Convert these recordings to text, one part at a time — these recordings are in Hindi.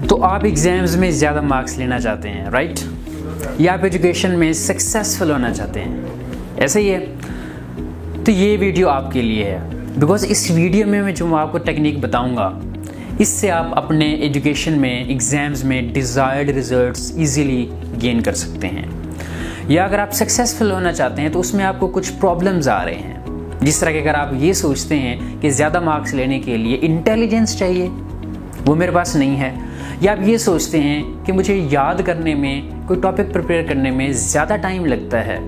तो आप एग्जाम्स में ज़्यादा मार्क्स लेना चाहते हैं, राइट? या आप एजुकेशन में सक्सेसफुल होना चाहते हैं, ऐसा ही है? तो ये वीडियो आपके लिए है, बिकॉज इस वीडियो में मैं जो आपको टेक्निक बताऊंगा, इससे आप अपने एजुकेशन में, एग्ज़ाम्स में डिज़ायर्ड रिजल्ट्स इजीली गेन कर सकते हैं। या अगर आप सक्सेसफुल होना चाहते हैं तो उसमें आपको कुछ प्रॉब्लम्स आ रहे हैं, जिस तरह के अगर आप ये सोचते हैं कि ज़्यादा मार्क्स लेने के लिए इंटेलिजेंस चाहिए, वो मेरे पास नहीं है, या आप ये सोचते हैं कि मुझे याद करने में, कोई टॉपिक प्रिपेयर करने में ज़्यादा टाइम लगता है,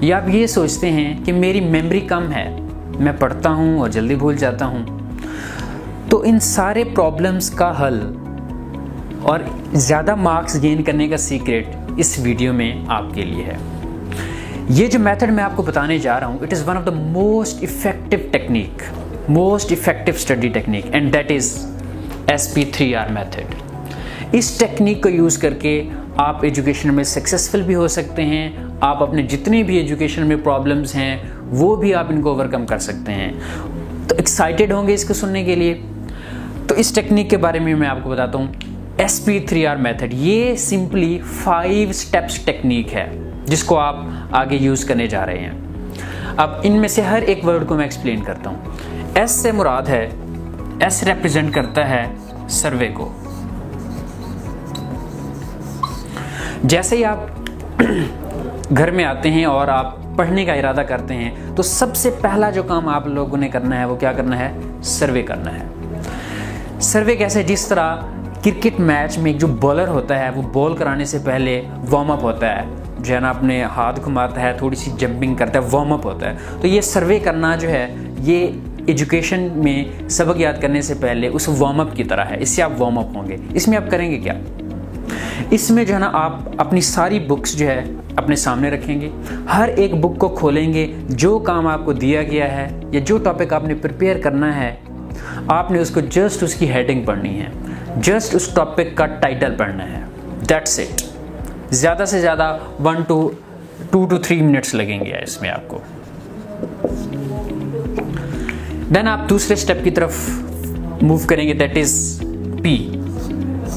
या आप ये सोचते हैं कि मेरी मेमोरी कम है, मैं पढ़ता हूँ और जल्दी भूल जाता हूँ, तो इन सारे प्रॉब्लम्स का हल और ज़्यादा मार्क्स गेन करने का सीक्रेट इस वीडियो में आपके लिए है। ये जो मेथड मैं आपको बताने जा रहा हूँ, it is one of the most effective technique, most effective study technique, and that is SP3R method. इस टेक्निक को यूज़ करके आप एजुकेशन में सक्सेसफुल भी हो सकते हैं। आप अपने जितने भी एजुकेशन में प्रॉब्लम्स हैं वो भी आप इनको ओवरकम कर सकते हैं। तो एक्साइटेड होंगे इसको सुनने के लिए? तो इस टेक्निक के बारे में मैं आपको बताता हूँ। SP3R मेथड ये सिंपली 5 स्टेप्स टेक्निक है जिसको आप आगे यूज़ करने जा रहे हैं। अब इनमें से हर एक वर्ड को मैं एक्सप्लेन करता हूँ। S से मुराद है, S रिप्रेजेंट करता है सर्वे को। जैसे ही आप घर में आते हैं और आप पढ़ने का इरादा करते हैं तो सबसे पहला जो काम आप लोगों ने करना है वो क्या करना है? सर्वे करना है। सर्वे कैसे? जिस तरह क्रिकेट मैच में एक जो बॉलर होता है वो बॉल कराने से पहले वार्म अप होता है, जो है ना, अपने हाथ घुमाता है, थोड़ी सी जंपिंग करता है, वार्म अप होता है। तो ये सर्वे करना जो है ये एजुकेशन में सबक याद करने से पहले उस वार्म अप की तरह है। इससे आप वार्म अप होंगे। इसमें आप करेंगे क्या? इसमें जो है ना आप अपनी सारी बुक्स जो है अपने सामने रखेंगे, हर एक बुक को खोलेंगे, जो काम आपको दिया गया है या जो टॉपिक आपने प्रिपेयर करना है आपने उसको जस्ट उसकी हेडिंग पढ़नी है, जस्ट उस टॉपिक का टाइटल पढ़ना है, दैट्स इट। ज़्यादा से ज़्यादा 1 to 3 मिनट्स लगेंगे इसमें आपको। देन आप दूसरे स्टेप की तरफ मूव करेंगे, that is P,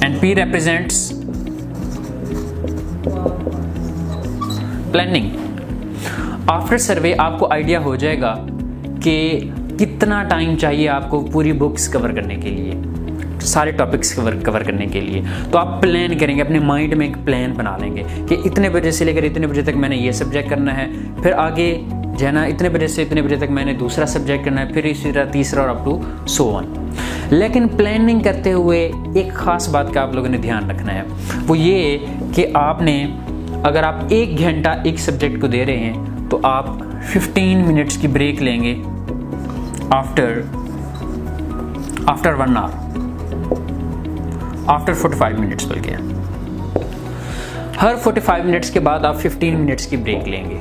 and P represents planning. After survey आपको आइडिया हो जाएगा कि कितना टाइम चाहिए आपको पूरी बुक्स कवर करने के लिए, सारे टॉपिक्स कवर करने के लिए। तो आप प्लान करेंगे, अपने माइंड में एक प्लान बना लेंगे कि इतने बजे से लेकर इतने बजे तक मैंने ये सब्जेक्ट करना है, फिर आगे जो है ना इतने बजे से इतने बजे तक मैंने दूसरा सब्जेक्ट करना है, फिर इसी तरह तीसरा और अप टू सो ऑन। लेकिन प्लानिंग करते हुए एक ख़ास बात का आप लोगों ने ध्यान रखना है, वो ये कि आपने, अगर आप 1 घंटा एक सब्जेक्ट को दे रहे हैं तो आप 15 मिनट्स की ब्रेक लेंगे आफ्टर 1 आवर, आफ्टर 45 मिनट्स बल्कि हर 45 मिनट्स के बाद आप 15 मिनट्स की ब्रेक लेंगे,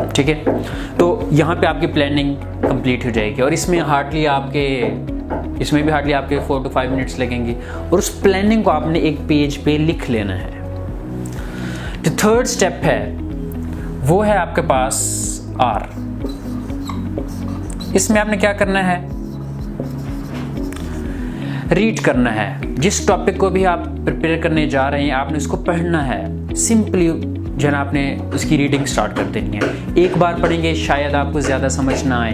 ठीक है? तो यहाँ पे आपकी प्लानिंग कंप्लीट हो जाएगी और इसमें भी हार्डली आपके 4 to 5 मिनट्स लगेंगे और उस प्लानिंग को आपने एक पेज पे लिख लेना है। जो थर्ड स्टेप है वो है आपके पास R। इसमें आपने क्या करना है? रीड करना है। जिस टॉपिक को भी आप प्रिपेयर करने जा रहे हैं आपने उसको पढ़ना है। सिंपली जो है ना आपने उसकी रीडिंग स्टार्ट कर देनी है। एक बार पढ़ेंगे शायद आपको ज़्यादा समझ ना आए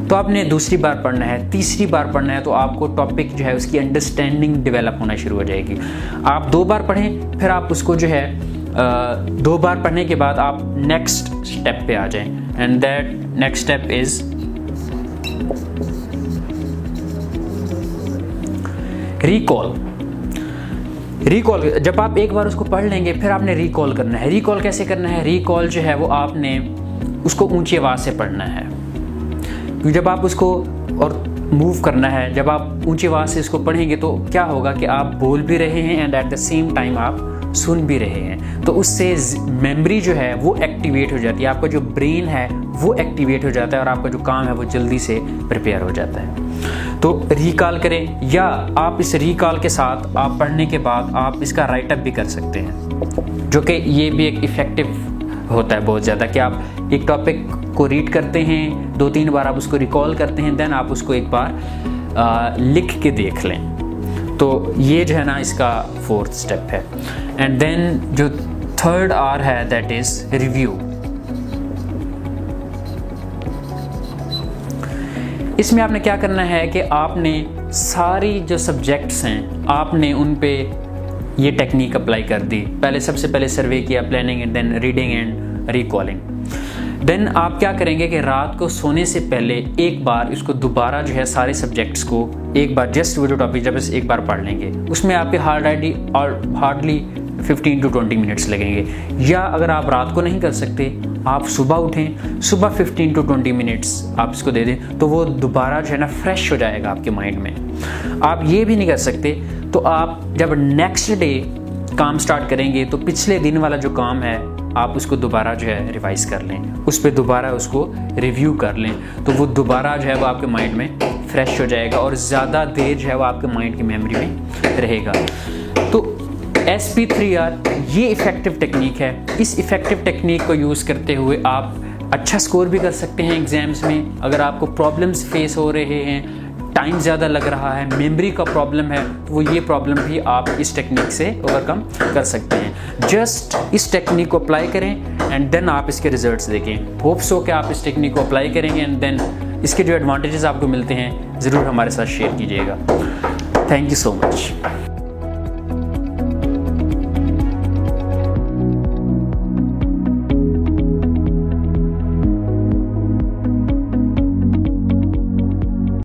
तो आपने दूसरी बार पढ़ना है, तीसरी बार पढ़ना है, तो आपको टॉपिक जो है उसकी अंडरस्टैंडिंग डेवलप होना शुरू हो जाएगी। आप 2 बार पढ़ें, फिर आप उसको जो है 2 बार पढ़ने के बाद आप नेक्स्ट स्टेप पे आ जाएं, and that next step is recall. जब आप एक बार उसको पढ़ लेंगे फिर आपने रिकॉल करना है। रिकॉल कैसे करना है? रिकॉल जो है वो आपने उसको ऊंची आवाज़ से पढ़ना है, क्योंकि जब आप उसको और मूव करना है, जब आप ऊंची आवाज़ से इसको पढ़ेंगे तो क्या होगा कि आप बोल भी रहे हैं and at the same time आप सुन भी रहे हैं, तो उससे मेमोरी जो है वो एक्टिवेट हो जाती है, आपका जो ब्रेन है वो एक्टिवेट हो जाता है और आपका जो काम है वो जल्दी से प्रिपेयर हो जाता है। तो रिकॉल करें, या आप इस रिकॉल के साथ आप पढ़ने के बाद आप इसका राइट अप भी कर सकते हैं, जो कि ये भी एक इफ़ेक्टिव होता है बहुत ज़्यादा कि आप एक टॉपिक को रीड करते हैं, 2-3 बार आप उसको रिकॉल करते हैं, देन आप उसको एक बार लिख के देख लें। तो ये जो है ना इसका 4th स्टेप है। एंड देन जो 3rd R है दैट इज़ रिव्यू। इसमें आपने क्या करना है कि आपने सारी जो सब्जेक्ट्स हैं आपने उन पे ये टेक्निक अप्लाई कर दी। सबसे पहले सर्वे किया, planning and then reading and recalling. Then आप क्या करेंगे कि रात को सोने से पहले एक बार इसको दोबारा जो है सारे सब्जेक्ट्स को एक बार जस्ट वो जो टॉपिक जब एक बार पढ़ लेंगे, उसमें आपके हार्डली 15 to 20 मिनट्स लगेंगे। या अगर आप रात को नहीं कर सकते, आप सुबह उठें, सुबह 15 to 20 मिनट्स आप इसको दे दें, तो वो दोबारा जो है ना फ्रेश हो जाएगा आपके माइंड में। आप ये भी नहीं कर सकते तो आप जब नेक्स्ट डे काम स्टार्ट करेंगे तो पिछले दिन वाला जो काम है आप उसको दोबारा जो है रिवाइज कर लें, उस पर दोबारा उसको रिव्यू कर लें, तो वो दोबारा जो है वो आपके माइंड में फ्रेश हो जाएगा और ज़्यादा देर जो है वो आपके माइंड की मेमोरी में रहेगा। तो SP3R ये इफ़ेक्टिव टेक्निक है। इस इफ़ेक्टिव टेक्निक को यूज़ करते हुए आप अच्छा स्कोर भी कर सकते हैं एग्ज़ाम्स में। अगर आपको प्रॉब्लम्स फेस हो रहे हैं, टाइम ज़्यादा लग रहा है, मेमोरी का प्रॉब्लम है, तो वो ये प्रॉब्लम भी आप इस टेक्निक से ओवरकम कर सकते हैं। जस्ट इस टेक्निक को अप्लाई करें एंड देन आप इसके रिजल्ट्स देखें। होप सो कि आप इस टेक्निक को अप्लाई करेंगे एंड देन इसके जो एडवांटेजेस आपको मिलते हैं ज़रूर हमारे साथ शेयर कीजिएगा। Thank you so much.